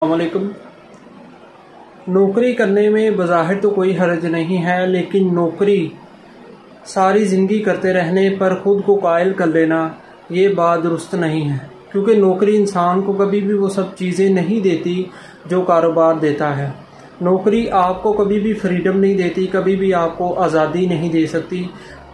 अस्सलामुअलैकुम। नौकरी करने में बज़ाहिर तो कोई हर्ज नहीं है, लेकिन नौकरी सारी ज़िंदगी करते रहने पर ख़ुद को कायल कर लेना ये बात दुरुस्त नहीं है, क्योंकि नौकरी इंसान को कभी भी वो सब चीज़ें नहीं देती जो कारोबार देता है। नौकरी आपको कभी भी फ्रीडम नहीं देती, कभी भी आपको आज़ादी नहीं दे सकती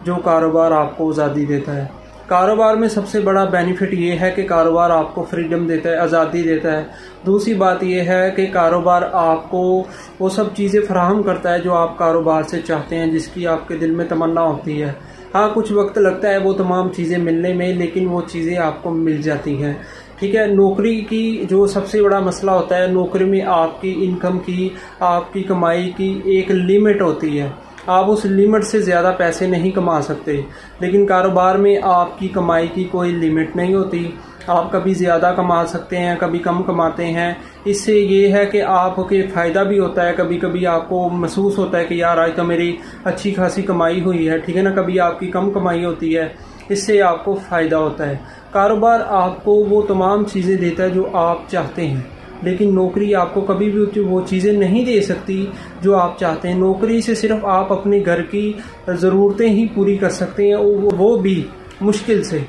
जो कारोबार आपको आज़ादी देता है। कारोबार में सबसे बड़ा बेनिफिट ये है कि कारोबार आपको फ्रीडम देता है, आज़ादी देता है। दूसरी बात ये है कि कारोबार आपको वो सब चीज़ें फराहम करता है जो आप कारोबार से चाहते हैं, जिसकी आपके दिल में तमन्ना होती है। हाँ, कुछ वक्त लगता है वो तमाम चीज़ें मिलने में, लेकिन वो चीज़ें आपको मिल जाती हैं। ठीक है। नौकरी की जो सबसे बड़ा मसला होता है, नौकरी में आपकी इनकम की, आपकी कमाई की एक लिमिट होती है। आप उस लिमिट से ज़्यादा पैसे नहीं कमा सकते, लेकिन कारोबार में आपकी कमाई की कोई लिमिट नहीं होती। आप कभी ज़्यादा कमा सकते हैं, कभी कम कमाते हैं। इससे ये है कि आपके फ़ायदा भी होता है। कभी कभी आपको महसूस होता है कि यार आज तो मेरी अच्छी खासी कमाई हुई है, ठीक है ना। कभी आपकी कम कमाई होती है, इससे आपको फ़ायदा होता है। कारोबार आपको वो तमाम चीज़ें देता है जो आप चाहते हैं, लेकिन नौकरी आपको कभी भी वो चीज़ें नहीं दे सकती जो आप चाहते हैं। नौकरी से सिर्फ आप अपने घर की ज़रूरतें ही पूरी कर सकते हैं, वो भी मुश्किल से,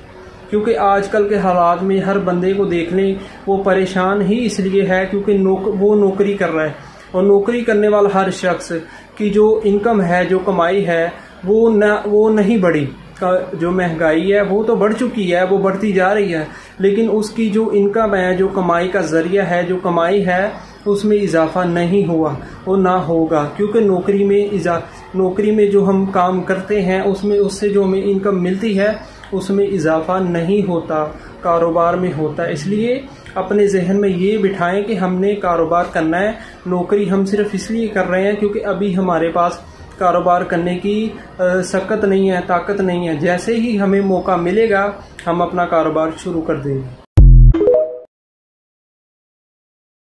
क्योंकि आजकल के हालात में हर बंदे को देख लें, वो परेशान ही इसलिए है क्योंकि वो नौकरी कर रहा है। और नौकरी करने वाला हर शख्स की जो इनकम है, जो कमाई है, वो नहीं बढ़ी। जो महंगाई है वो तो बढ़ चुकी है, वो बढ़ती जा रही है, लेकिन उसकी जो इनकम है, जो कमाई का जरिया है, जो कमाई है, उसमें इजाफा नहीं हुआ और ना होगा। क्योंकि नौकरी में जो हम काम करते हैं उससे जो हमें इनकम मिलती है उसमें इजाफा नहीं होता, कारोबार में होता है। इसलिए अपने जहन में ये बिठाएं कि हमने कारोबार करना है। नौकरी हम सिर्फ इसलिए कर रहे हैं क्योंकि अभी हमारे पास कारोबार करने की सकत नहीं है, ताकत नहीं है। जैसे ही हमें मौका मिलेगा हम अपना कारोबार शुरू कर देंगे।